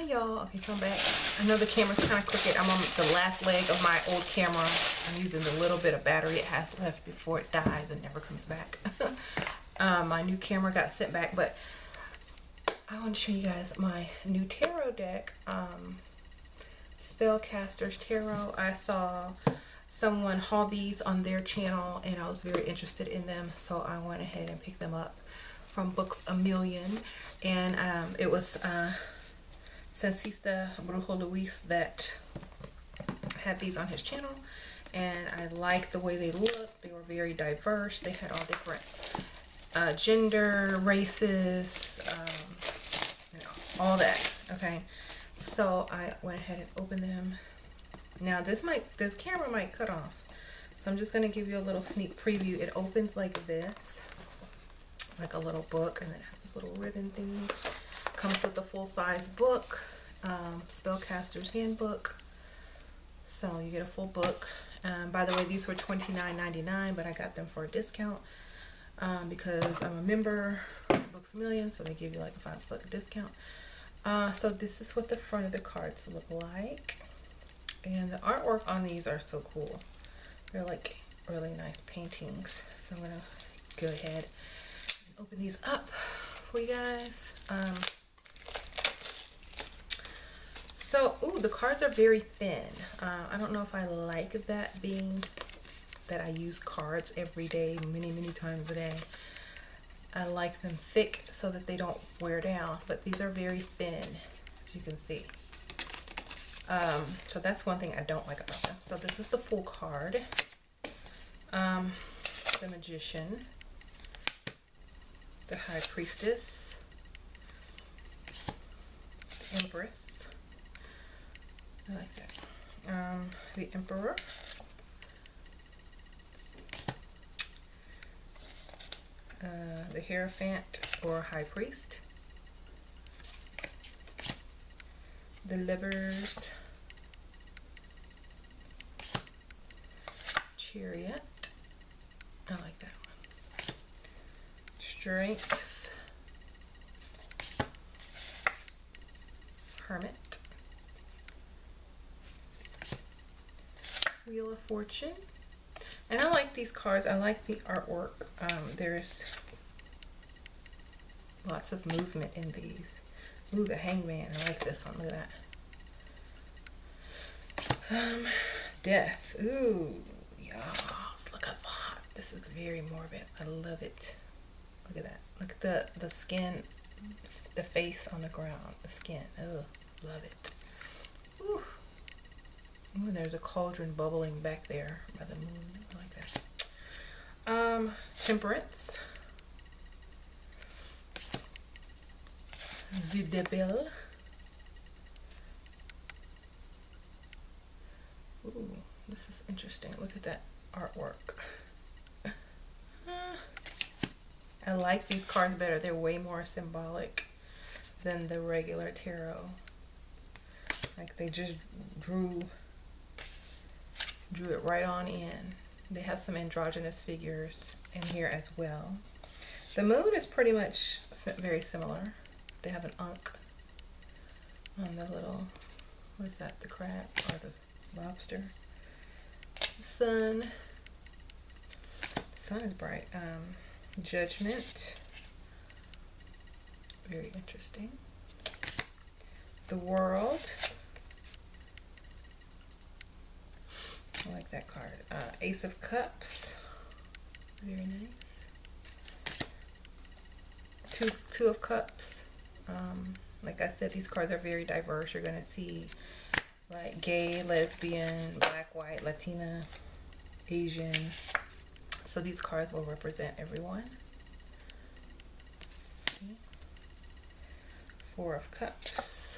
y'all. Okay, so I'm back. I know the camera's kind of crooked. I'm on the last leg of my old camera. I'm using the little bit of battery it has left before it dies and never comes back. My new camera got sent back, but I want to show you guys my new tarot deck. Spellcaster's Tarot. I saw someone haul these on their channel and I was very interested in them, so I went ahead and picked them up from Books A Million. And it was Sensista Brujo Luis that had these on his channel, and I liked the way they looked. They were very diverse. They had all different gender, races, you know, all that. Okay, so I went ahead and opened them. Now this camera might cut off, so I'm just gonna give you a little sneak preview. It opens like this, like a little book, and then it has this little ribbon thingy. Comes with a full-size book, Spellcaster's Handbook. So you get a full book. By the way, these were $29.99, but I got them for a discount because I'm a member of Books A Million, so they give you like a $5 discount. So this is what the front of the cards look like. And the artwork on these are so cool. They're like really nice paintings. So I'm gonna go ahead and open these up for you guys. So, ooh, the cards are very thin. I don't know if I like that, being that I use cards every day, many times a day. I like them thick so that they don't wear down, but these are very thin, as you can see. So that's one thing I don't like about them. So this is the full card. The Magician, the High Priestess, the Empress, I like that, the Emperor, the Hierophant or High Priest, the Lovers, Chariot, I like that one, Strength, Hermit, Wheel of Fortune. And I like these cards. I like the artwork. There's lots of movement in these. Ooh, the Hangman. I like this one. Look at that. Death. Ooh, yes. Look at that. This is very morbid. I love it. Look at that. Look at the skin, the face on the ground. The skin. Oh, love it. Ooh. Ooh, there's a cauldron bubbling back there by the moon. I like that. Temperance. The Devil. Ooh, this is interesting. Look at that artwork. I like these cards better. They're way more symbolic than the regular tarot. Like they just drew it right on in. They have some androgynous figures in here as well. The moon is pretty much very similar. They have an ankh on the little, what is that, the crab or the lobster. The sun is bright. Judgment, very interesting. The World, I like that card. Ace of Cups, very nice. Two of Cups. Like I said, these cards are very diverse. You're gonna see like gay, lesbian, black, white, Latina, Asian. So these cards will represent everyone. See? Four of Cups.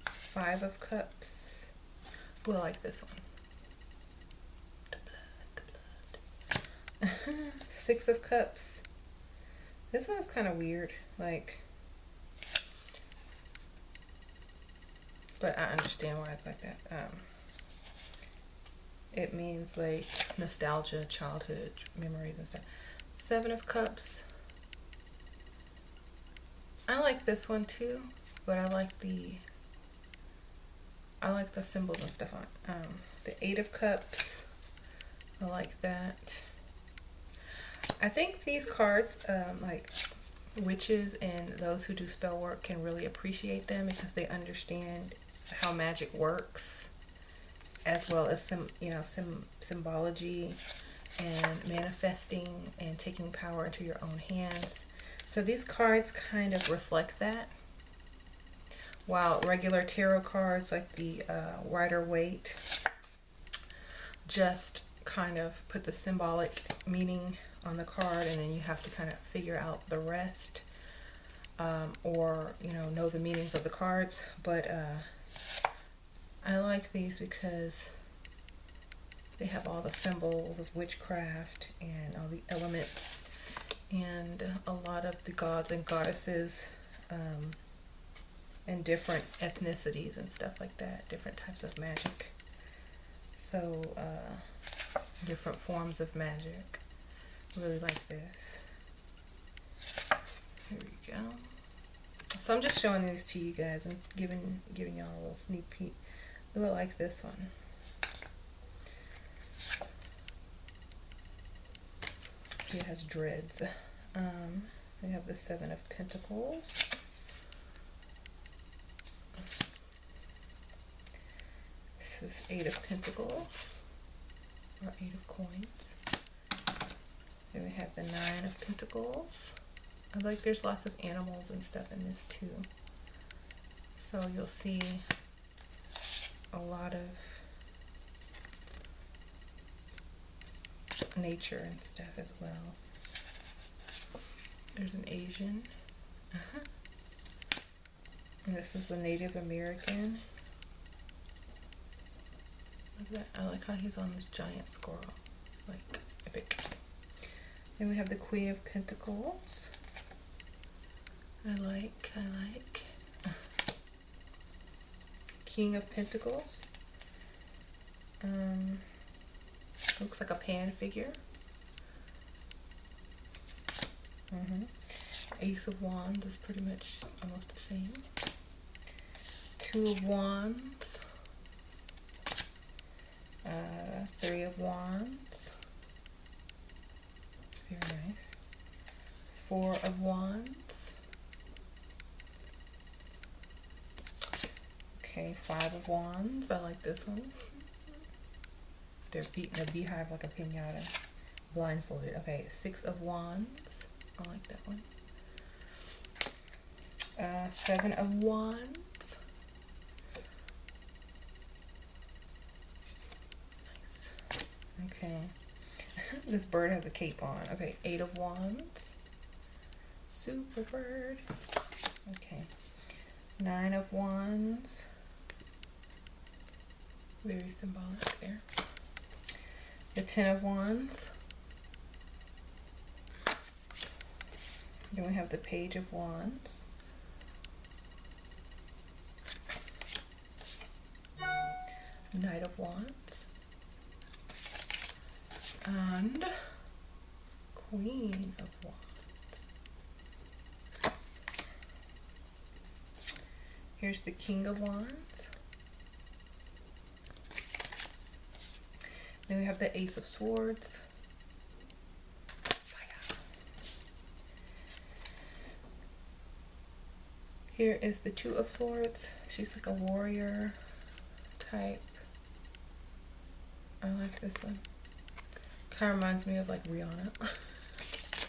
Five of Cups. Ooh, I like this one. The blood. Six of Cups. This one's kind of weird, like, but I understand why it's like that. It means like nostalgia, childhood memories and stuff. Seven of Cups. I like like this one too, but I like the symbols and stuff on it. The Eight of Cups, I like that. I think these cards, like witches and those who do spell work can really appreciate them because they understand how magic works, as well as some, you know, symbology and manifesting and taking power into your own hands. So these cards kind of reflect that, while regular tarot cards like the Rider-Waite just kind of put the symbolic meaning on the card, and then you have to kind of figure out the rest, or, you know the meanings of the cards. But I like these because they have all the symbols of witchcraft and all the elements and a lot of the gods and goddesses, and different ethnicities and stuff like that, different types of magic. So different forms of magic. Really like this. Here we go. So I'm just showing these to you guys and giving y'all a little sneak peek. Ooh, I like this one. He has dreads. We have the Seven of Pentacles. This is Eight of Pentacles, or Eight of Coins. Then we have the Nine of Pentacles. I like there's lots of animals and stuff in this too. So you'll see a lot of nature and stuff as well. There's an Asian. And this is the Native American. Look at that. I like how he's on this giant squirrel. It's like epic. Then we have the Queen of Pentacles. I like. King of Pentacles. Looks like a pan figure. Ace of Wands is pretty much almost the same. Two of Wands. Three of Wands. Very nice. Four of Wands. Okay, Five of Wands. I like this one. They're beating a beehive like a piñata. Blindfolded. Okay, Six of Wands. I like that one. Seven of Wands. Nice. Okay. This bird has a cape on. Okay, Eight of Wands. Super bird. Okay. Nine of Wands. Very symbolic there. The Ten of Wands. Then we have the Page of Wands. Knight of Wands. And Queen of Wands. Here's the King of Wands. Then we have the Ace of Swords. Here is the Two of Swords. She's like a warrior type. I like this one. Kind of reminds me of like Rihanna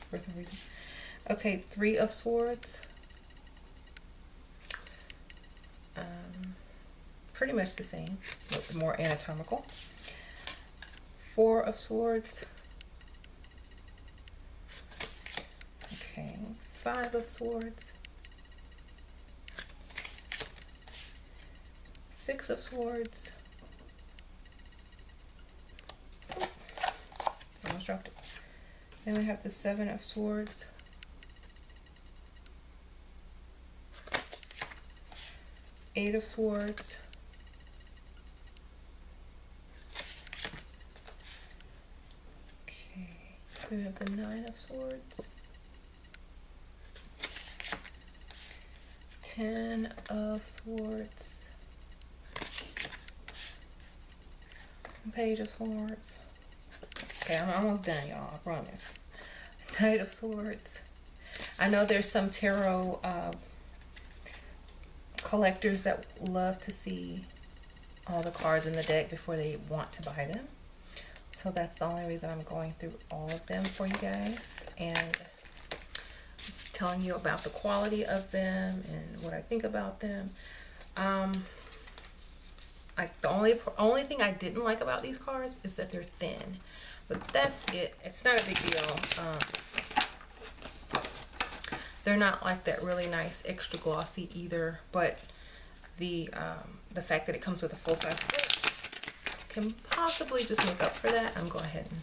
for some reason. Okay, Three of Swords. Pretty much the same, but more anatomical. Four of Swords. Okay, Five of Swords. Six of Swords. Oh, almost dropped it. Then we have the Seven of Swords. Eight of Swords. Okay, we have the Nine of Swords. Ten of Swords, Page of Swords. Okay, I'm almost done, y'all, I promise. Knight of Swords. I know there's some tarot collectors that love to see all the cards in the deck before they want to buy them. So that's the only reason I'm going through all of them for you guys and telling you about the quality of them and what I think about them. Like the only thing I didn't like about these cards is that they're thin, but that's it. It's not a big deal. They're not like that really nice extra glossy either, but the fact that it comes with a full-size book can possibly just make up for that. I'm going ahead and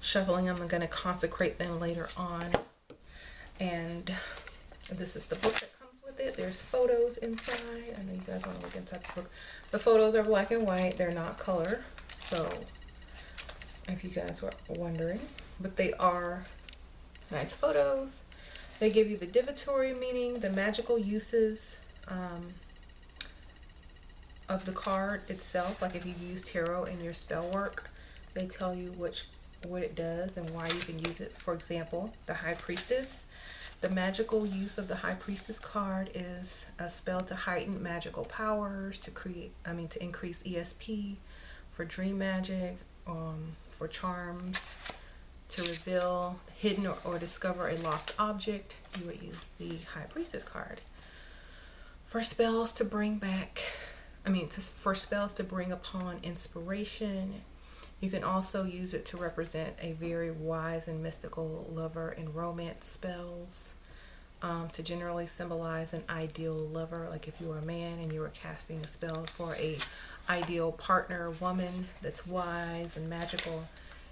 shuffling them. I'm going to consecrate them later on. And this is the book that comes with it. There's photos inside. I know you guys want to look inside the book. The photos are black and white. They're not color. So if you guys were wondering, but they are nice photos. They give you the divatory meaning, the magical uses of the card itself. Like if you use tarot in your spell work, they tell you what it does and why you can use it. For example, the High Priestess. The magical use of the High Priestess card is a spell to heighten magical powers, to increase ESP, for dream magic, for charms, to reveal hidden or discover a lost object. You would use the High Priestess card. For spells to bring back, for spells to bring upon inspiration. You can also use it to represent a very wise and mystical lover in romance spells, to generally symbolize an ideal lover. Like if you were a man and you were casting a spell for a ideal partner, woman that's wise and magical,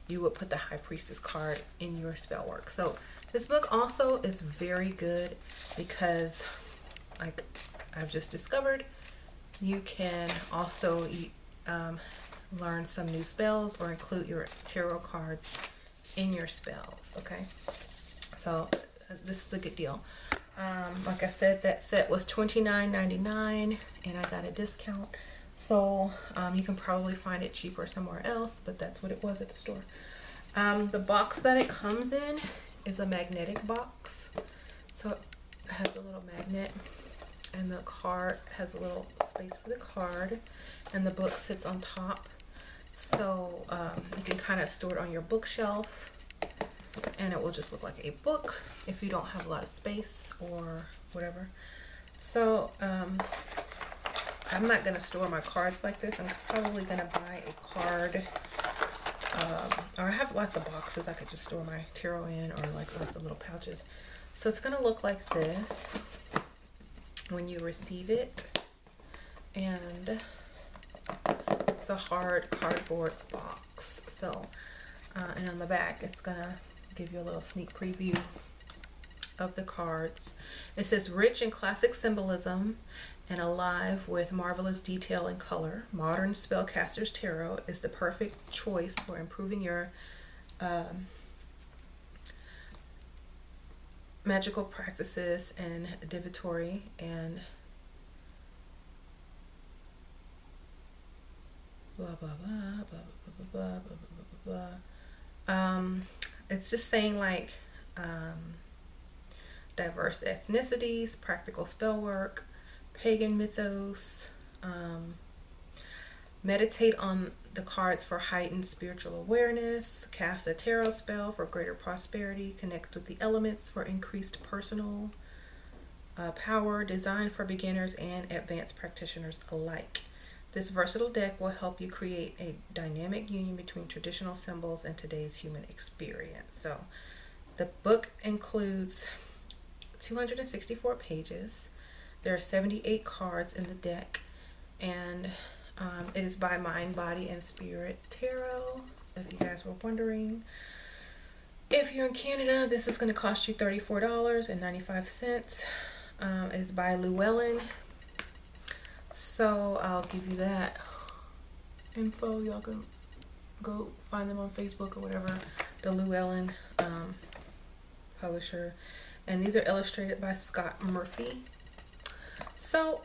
you would put the High Priestess card in your spell work. So this book also is very good because, like I've just discovered, you can also learn some new spells or include your tarot cards in your spells. Okay, so this is a good deal. Like I said, that set was $29.99 and I got a discount, so you can probably find it cheaper somewhere else, but that's what it was at the store. The box that it comes in is a magnetic box, so it has a little magnet and the card has a little space for the card and the book sits on top. So you can kind of store it on your bookshelf and it will just look like a book if you don't have a lot of space or whatever. So I'm not going to store my cards like this. I'm probably going to buy a card, or I have lots of boxes I could just store my tarot in, or like lots of little pouches. So it's going to look like this when you receive it, and it's a hard cardboard box. So and on the back it's gonna give you a little sneak preview of the cards. It says, rich in classic symbolism and alive with marvelous detail and color, modern Spellcaster's Tarot is the perfect choice for improving your magical practices and divinatory and blah blah blah blah blah blah blah blah blah blah. It's just saying like diverse ethnicities, practical spell work, pagan mythos, meditate on the cards for heightened spiritual awareness, cast a tarot spell for greater prosperity, connect with the elements for increased personal power, designed for beginners and advanced practitioners alike. This versatile deck will help you create a dynamic union between traditional symbols and today's human experience. So the book includes 264 pages. There are 78 cards in the deck, and it is by Mind, Body, and Spirit Tarot, if you guys were wondering. If you're in Canada, this is going to cost you $34.95. It's by Llewellyn. So I'll give you that info. Y'all can go find them on Facebook or whatever. The Llewellyn publisher. And these are illustrated by Scott Murphy. So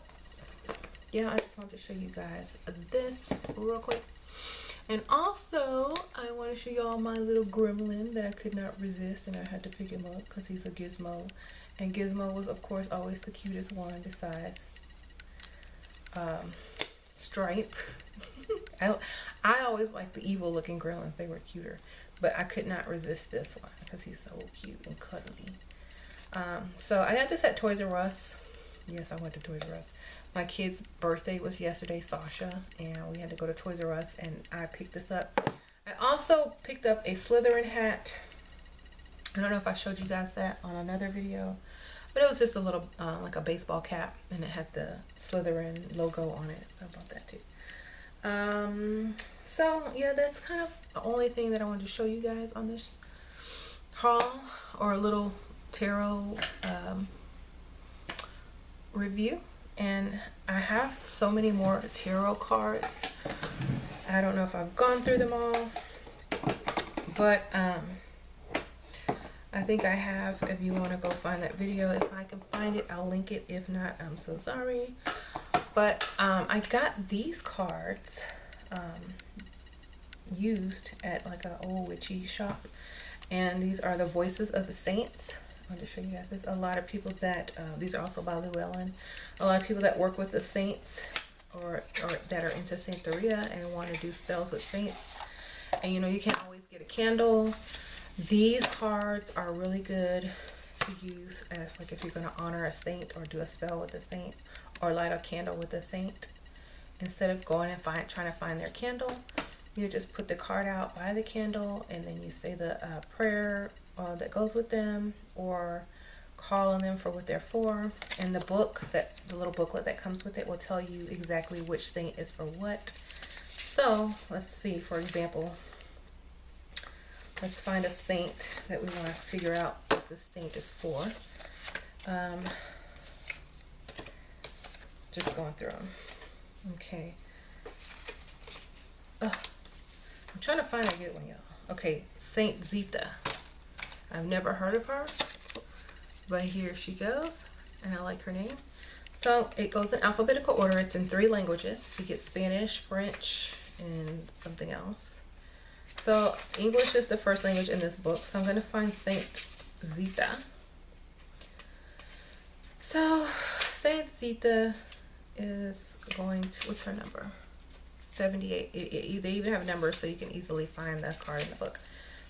yeah, I just wanted to show you guys this real quick. And also, I want to show y'all my little gremlin that I could not resist, and I had to pick him up because he's a gizmo. And Gizmo was, of course, always the cutest one besides Stripe. I always liked the evil looking gremlins. They were cuter. But I could not resist this one because he's so cute and cuddly. So I got this at Toys R Us. Yes, I went to Toys R Us. My kid's birthday was yesterday, Sasha, and we had to go to Toys R Us, and I picked this up. I also picked up a Slytherin hat. I don't know if I showed you guys that on another video, but it was just a little, like a baseball cap, and it had the Slytherin logo on it, so I bought that too. So yeah, that's kind of the only thing that I wanted to show you guys on this haul, or a little tarot review. And I have so many more tarot cards. I don't know if I've gone through them all, but I think I have. If you want to go find that video, if I can find it, I'll link it. If not, I'm so sorry. But I got these cards used at like an old witchy shop, and these are the Voices of the Saints. I wanted to show you guys this. A lot of people that these are also by Llewellyn. A lot of people that work with the saints, or that are into Santeria and want to do spells with saints, and you know, you can't always get a candle. These cards are really good to use as, like, if you're going to honor a saint or do a spell with a saint or light a candle with a saint. Instead of going and trying to find their candle, you just put the card out by the candle, and then you say the prayer that goes with them, or call on them for what they're for. And the book, the little booklet that comes with it, will tell you exactly which saint is for what. So let's see, for example, let's find a saint that we want to figure out what this saint is for. Just going through them. Okay. I'm trying to find a good one, y'all. Okay, Saint Zita. I've never heard of her, but here she goes, and I like her name. So it goes in alphabetical order. It's in 3 languages. You get Spanish, French, and something else. So English is the first language in this book. So I'm going to find Saint Zita. So Saint Zita is going to, what's her number? 78. They even have numbers, so you can easily find the card in the book.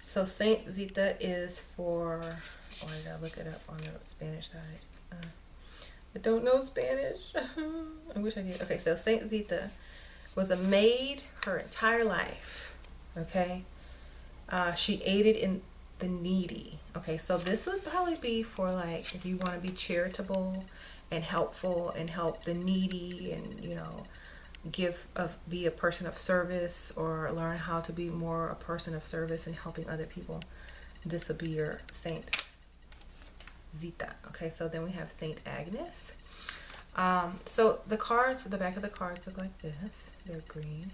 So Saint Zita is for, oh, I gotta look it up on the Spanish side. I don't know Spanish. I wish I did. Okay, so Saint Zita was a maid her entire life. Okay, she aided in the needy. Okay, so this would probably be for, like, if you want to be charitable and helpful and help the needy, and, you know, be a person of service, or learn how to be more a person of service and helping other people. This would be your Saint Zita. Okay, so then we have Saint Agnes. So the cards, the back of the cards look like this. They're green.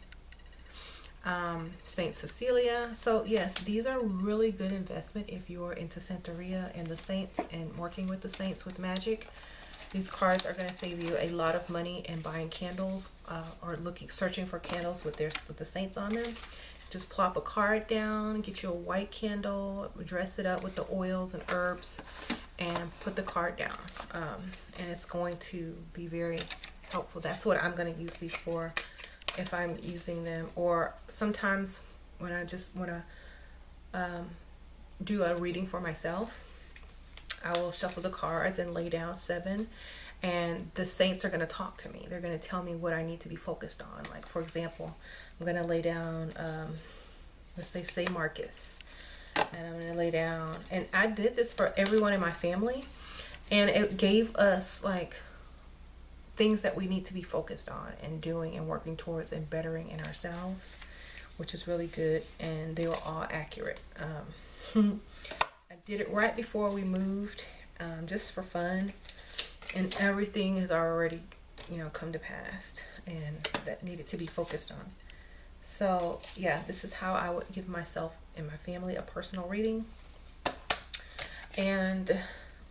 Saint Cecilia. So yes, these are really good investment if you're into Santeria and the saints and working with the saints with magic. These cards are going to save you a lot of money in buying candles, or searching for candles with the saints on them. Just plop a card down, get you a white candle, dress it up with the oils and herbs, and put the card down. And it's going to be very helpful. That's what I'm going to use these for if I'm using them. Or sometimes when I just want to do a reading for myself, I will shuffle the cards and lay down 7, and the saints are going to talk to me. They're going to tell me what I need to be focused on. Like, for example, I'm going to lay down, let's say Saint Marcus, and I'm going to lay down, and I did this for everyone in my family, and it gave us, like, things that we need to be focused on and doing and working towards and bettering in ourselves, which is really good. And they were all accurate. I did it right before we moved, just for fun, and everything has already, you know, come to pass, and that needed to be focused on. So yeah, this is how I would give myself and my family a personal reading. And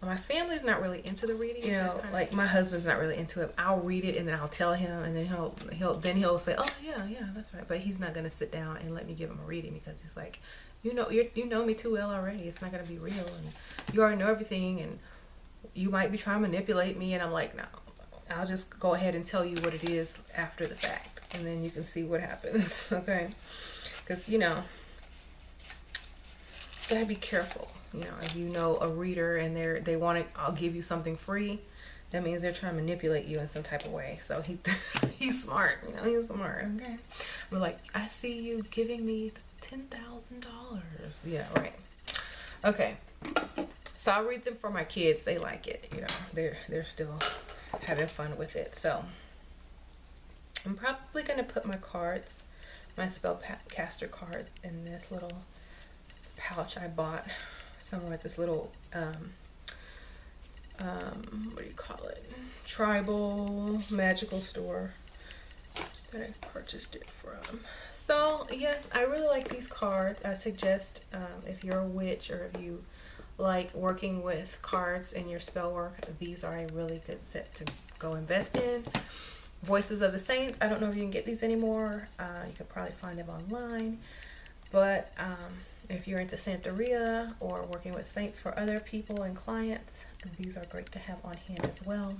My family's not really into the reading. You know, like my husband's not really into it. I'll read it and then I'll tell him, and then he'll say, oh yeah, that's right. But he's not gonna sit down and let me give him a reading because he's like, you know me too well already. It's not gonna be real, and you already know everything, and you might be trying to manipulate me. And I'm like, no, I'll just go ahead and tell you what it is after the fact, and then you can see what happens. Okay, because you know, gotta be careful. You know, if you know a reader and they want to, I'll give you something free, that means they're trying to manipulate you in some type of way. So he's smart. You know, he's smart. Okay, I'm like, I see you giving me $10,000. Yeah, right. Okay, so I'll read them for my kids. They like it. You know, they're still having fun with it. So I'm probably gonna put my cards, my Spellcaster card, in this little pouch I bought somewhere at this little what do you call it, tribal magical store that I purchased it from. So yes, I really like these cards. I suggest if you're a witch or if you like working with cards in your spell work, these are a really good set to go invest in. Voices of the Saints, I don't know if you can get these anymore. You could probably find them online, but if you're into Santeria or working with saints for other people and clients, these are great to have on hand as well.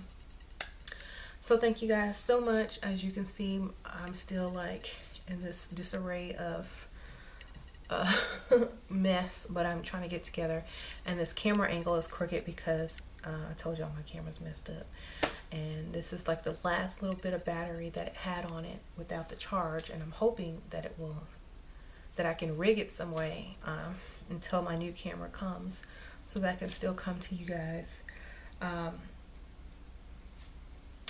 So thank you guys so much. As you can see, I'm still like in this disarray of mess, but I'm trying to get together. And this camera angle is crooked because I told y'all my camera's messed up. And this is like the last little bit of battery that it had on it without the charge, and I'm hoping that it will, that I can rig it some way until my new camera comes, so that I can still come to you guys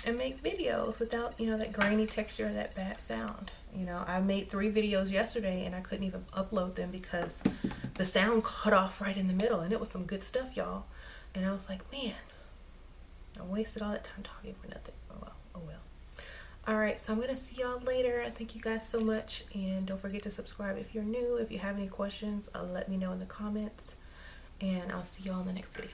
and make videos without, you know, that grainy texture or that bad sound. You know, I made 3 videos yesterday and I couldn't even upload them because the sound cut off right in the middle, and it was some good stuff, y'all. And I was like, man, I wasted all that time talking for nothing. Oh well, oh well. Alright, so I'm going to see y'all later. Thank you guys so much, and don't forget to subscribe if you're new. If you have any questions, let me know in the comments, and I'll see y'all in the next video.